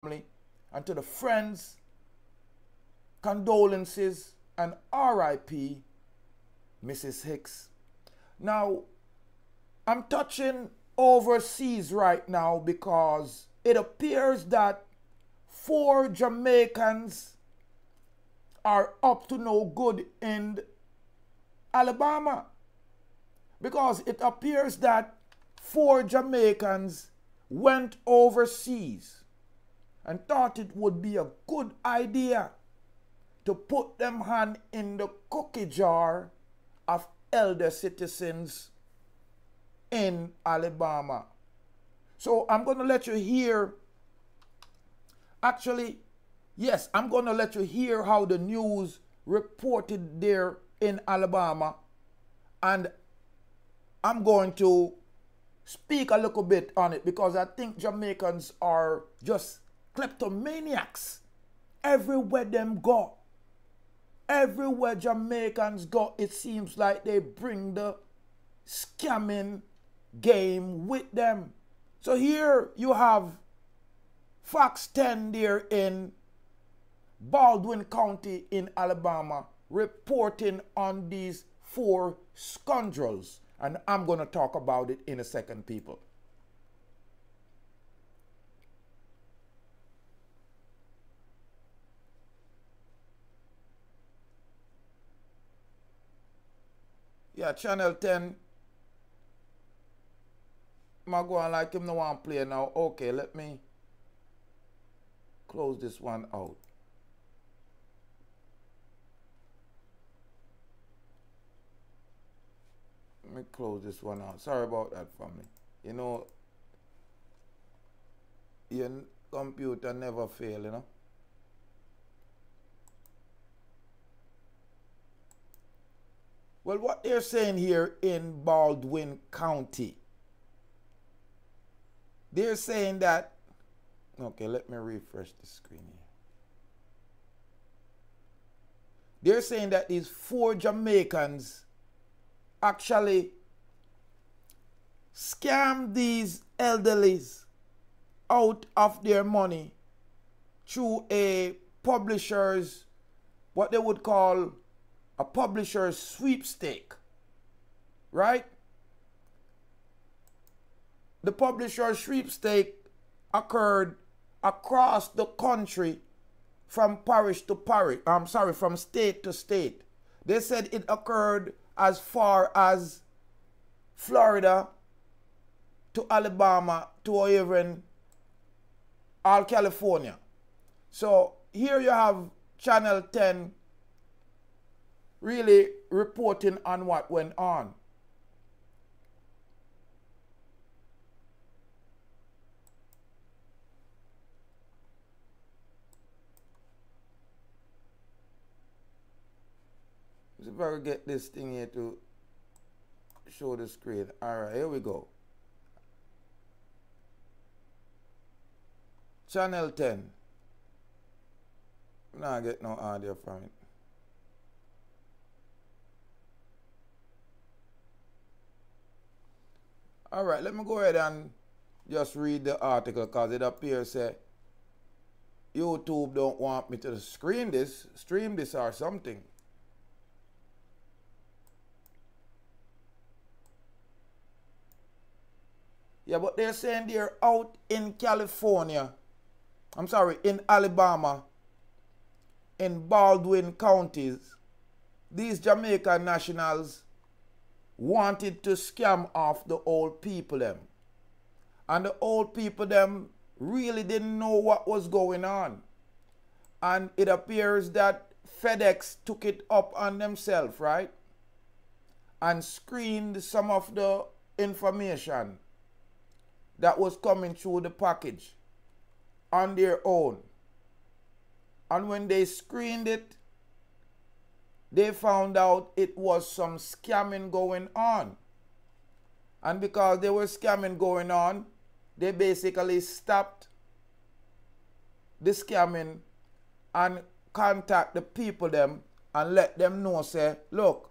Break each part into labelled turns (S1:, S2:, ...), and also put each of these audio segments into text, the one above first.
S1: family, and to the friends, condolences and RIP, Mrs. Hicks. Now, I'm touching overseas right now because it appears that 4 Jamaicans are up to no good in Alabama, because it appears that 4 Jamaicans went overseas and thought it would be a good idea to put them hand in the cookie jar of elder citizens in Alabama. So I'm going to let you hear, actually, yes, I'm going to let you hear how the news reported there in Alabama, and I'm going to speak a little bit on it because I think Jamaicans are just kleptomaniacs everywhere them go. Everywhere Jamaicans go, it seems like they bring the scamming game with them. So here you have Fox 10 there in Baldwin County in Alabama reporting on these 4 scoundrels. And I'm going to talk about it in a second, people. Yeah, Channel 10. I'm going like him no want to play now. Okay, let me close this one out. Let me close this one out. Sorry about that, family. You know, your computer never fail, you know. Well, what they're saying here in Baldwin County, they're saying that, okay, let me refresh the screen here. They're saying that these 4 Jamaicans actually scammed these elderlies out of their money through a publisher's, what they would call a publisher's sweepstake, right? The publisher's sweepstake occurred across the country from parish to parish. From state to state. They said it occurred as far as Florida to Alabama to even all California. So here you have Channel 10 really reporting on what went on. So if I could get this thing here to show the screen. All right, here we go. Channel 10. Now I get no audio from it. All right, let me go ahead and just read the article because it appears that YouTube don't want me to stream this or something. Yeah, but they're saying they're out in California. In Alabama, in Baldwin counties. These Jamaican nationals wanted to scam off the old people them. And the old people them really didn't know what was going on. And it appears that FedEx took it up on themselves, right? And screened some of the information that was coming through the package on their own. And when they screened it, they found out it was some scamming going on. And because there was scamming going on, they basically stopped the scamming and contact the people them and let them know, say, look,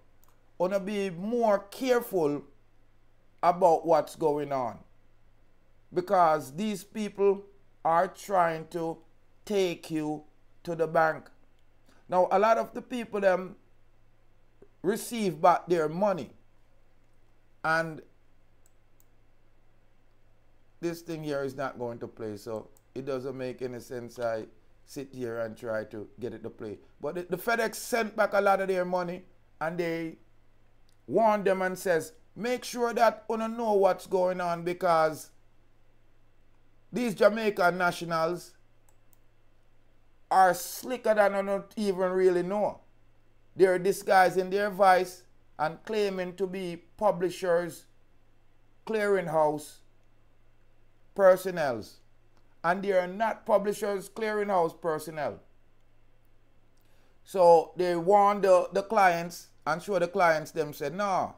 S1: wanna be more careful about what's going on. Because these people are trying to take you to the bank. Now, a lot of the people them receive back their money, and this thing here is not going to play, so it doesn't make any sense I sit here and try to get it to play. But the FedEx sent back a lot of their money, and they warned them and says, make sure that you know what's going on, because these Jamaican nationals are slicker than you don't even really know. They're disguising their vice and claiming to be publishers, clearinghouse personnel. And they are not publishers, clearinghouse personnel. So they warned the clients, and sure the clients them said, no,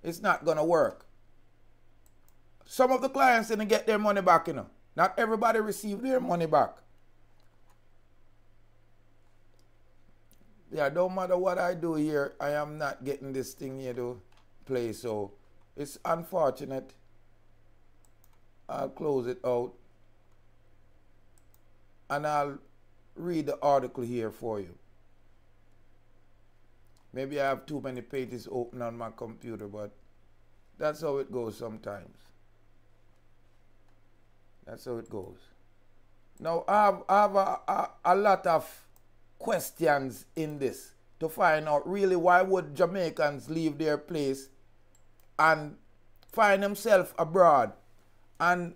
S1: it's not going to work. Some of the clients didn't get their money back, you know. Not everybody received their money back. Yeah, don't matter what I do here, I am not getting this thing here to play, so it's unfortunate. I'll close it out, and I'll read the article here for you. Maybe I have too many pages open on my computer, but that's how it goes sometimes. That's how it goes. Now, I have a lot of questions in this to find out really why would Jamaicans leave their place and find themselves abroad. And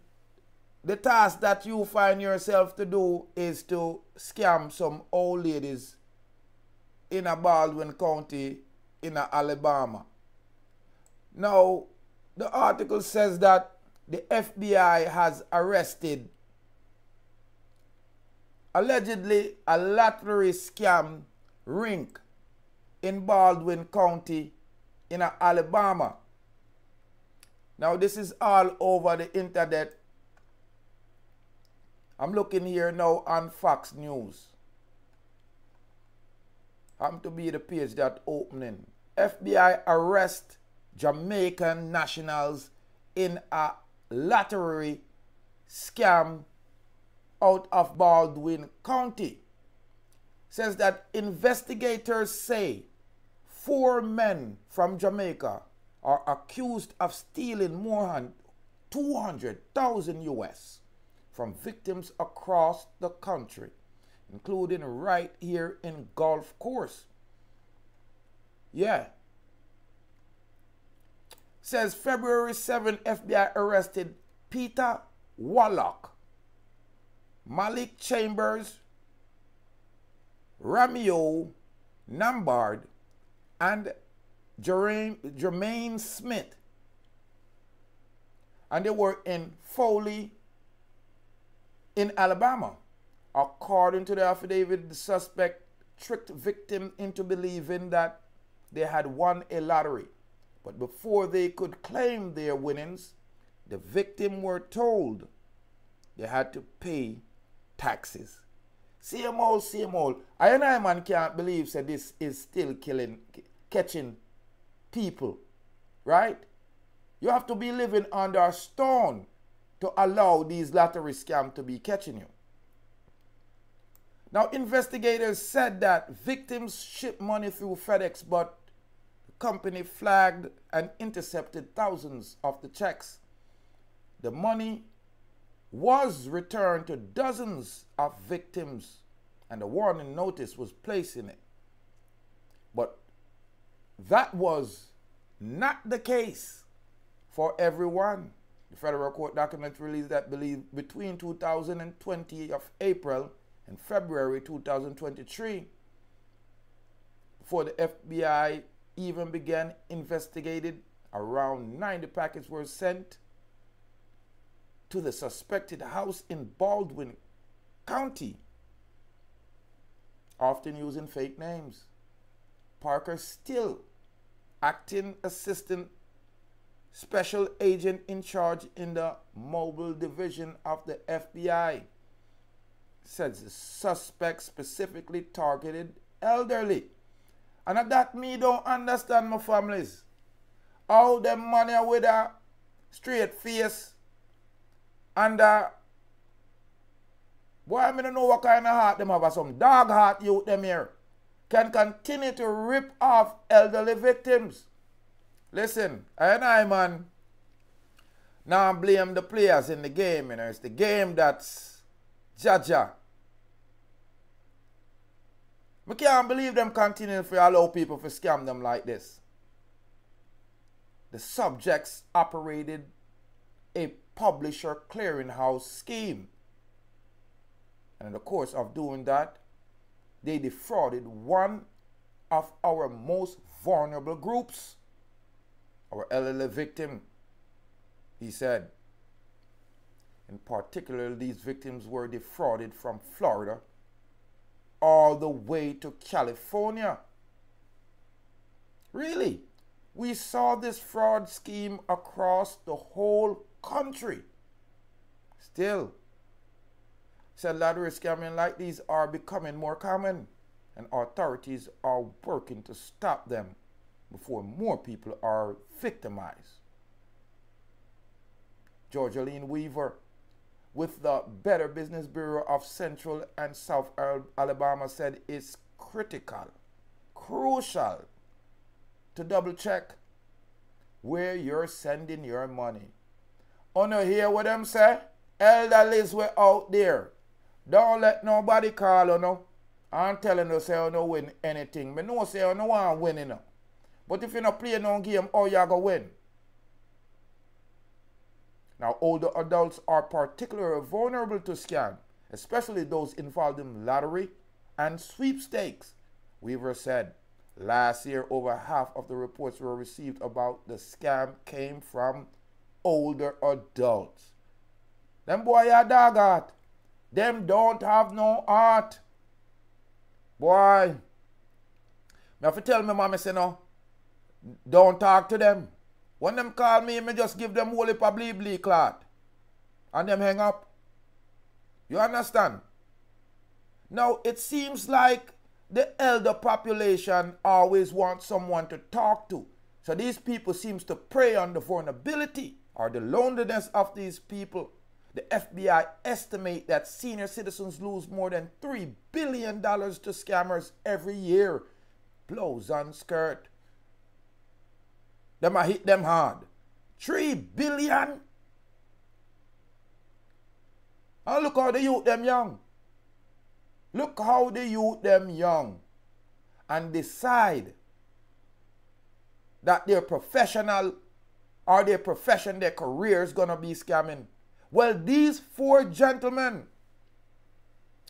S1: the task that you find yourself to do is to scam some old ladies in a Baldwin County in Alabama. Now, the article says that the FBI has arrested allegedly a lottery scam ring in Baldwin County in Alabama. Now, this is all over the internet. I'm looking here now on Fox News. Happen to be the page that opening. FBI arrest Jamaican nationals in a lottery scam out of Baldwin County. Says that investigators say 4 men from Jamaica are accused of stealing more than 200,000 US from victims across the country, including right here in Gulf Course. Yeah. Says February 7, FBI arrested Peter Wallach, Malik Chambers, Ramio Nambard, and Jermaine Smith. And they were in Foley in Alabama. According to the affidavit, the suspect tricked victim into believing that they had won a lottery. But before they could claim their winnings, the victim were told they had to pay taxes. Same old, same old. I and I, man, can't believe that this is still catching people, right? You have to be living under a stone to allow these lottery scams to be catching you. Now, investigators said that victims shipped money through FedEx, but the company flagged and intercepted thousands of the checks. The money was returned to dozens of victims, and a warning notice was placed in it. But that was not the case for everyone. The federal court document released that between 2020 of April and February 2023, before the FBI even began investigating, around 90 packets were sent to the suspected house in Baldwin County, often using fake names. Parker Still, acting assistant special agent in charge in the mobile division of the FBI, says the suspect specifically targeted elderly. And that me don't understand, my families. How them money with a straight face and Boy, I don't know what kind of heart them have. Some dog heart youth them here. Can continue to rip off elderly victims. Listen, I man, now blame the players in the game. You know, it's the game that's Jaja. I can't believe them continuing to allow people to scam them like this. The subjects operated a publisher clearinghouse scheme. And in the course of doing that, they defrauded one of our most vulnerable groups, our elderly victim. He said, in particular, these victims were defrauded from Florida all the way to California. Really? We saw this fraud scheme across the whole country. Still, said lottery scamming like these are becoming more common, and authorities are working to stop them before more people are victimized. Georgeline Weaver with the Better Business Bureau of Central and South Alabama said it's crucial to double check where you're sending your money. Wanna hear what them say? Elderlies were out there. Don't let nobody call you no. I'm telling you, say you don't win anything. Me know say you don't want to win, you know. But if you don't play no game, how you gonna win? Now, older adults are particularly vulnerable to scam, especially those involved in lottery and sweepstakes. Weaver said, last year, over half of the reports were received about the scam came from older adults. Them boy a dog heart. Them don't have no heart. Boy, me have to tell my mama, say no, don't talk to them. When them call me, me just give them whole heap of bleed clot. And them hang up. You understand? Now, it seems like the elder population always wants someone to talk to. So these people seems to prey on the vulnerability or the loneliness of these people. The FBI estimate that senior citizens lose more than $3 billion to scammers every year. Blows on skirt. Them a hit them hard. 3 billion? And look how the youth them young. Look how the youth them young. And decide that their professional or their profession, their career is going to be scamming. Well, these 4 gentlemen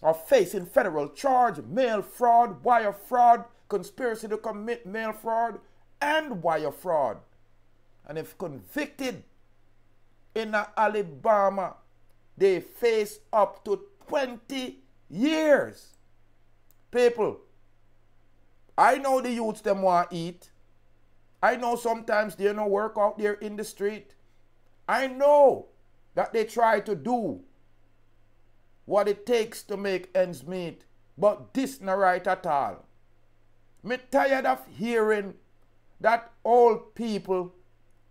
S1: are facing federal charge, mail fraud, wire fraud, conspiracy to commit mail fraud, and wire fraud. And if convicted in Alabama, they face up to 20 years. People, I know the youths them want to eat. I know sometimes they don't work out there in the street. I know that they try to do what it takes to make ends meet. But this not right at all. Me tired of hearing that old people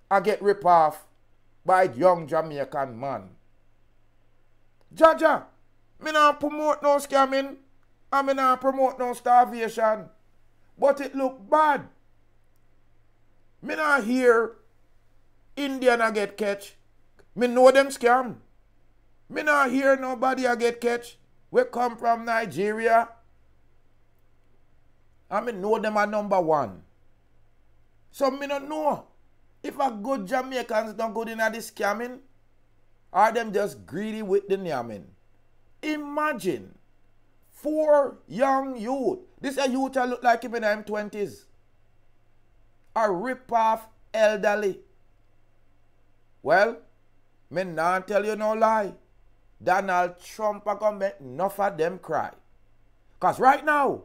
S1: are get ripped off by young Jamaican man. Jaja, me not promote no scamming and me not promote no starvation. But it look bad. Me not hear Indian a get catch. Me know them scam. Me not hear nobody a get catch. We come from Nigeria. And me know them are #1. So me don't know if a good Jamaicans don't good in this scamming or them just greedy with the yamming. Imagine 4 young youth. This a youth that look like him in them 20s. A rip-off elderly. Well, me not tell you no lie. Donald Trump are gonna make enough of them cry. Because right now,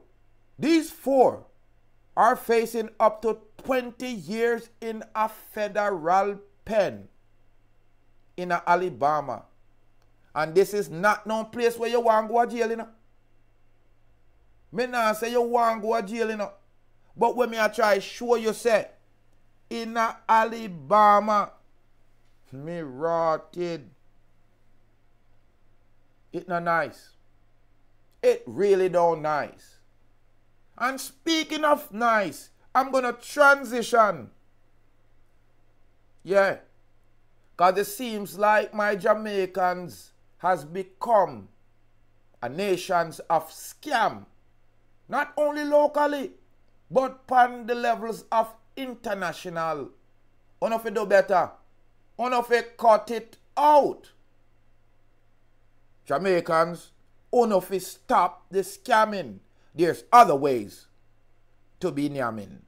S1: these 4 are facing up to 20 years in a federal pen in Alabama. And this is not no place where you want to go to jail, you know. Me not say you want to go to jail, you know. But when me I try show you say, in Alabama, me rotted. It not nice. really don't nice. And speaking of nice, I'm going to transition. Yeah. Because it seems like my Jamaicans has become a nation of scam. Not only locally, but on the levels of international. One of it do better. One of it cut it out. Jamaicans, one of it stop the scamming. There's other ways to be nyamming.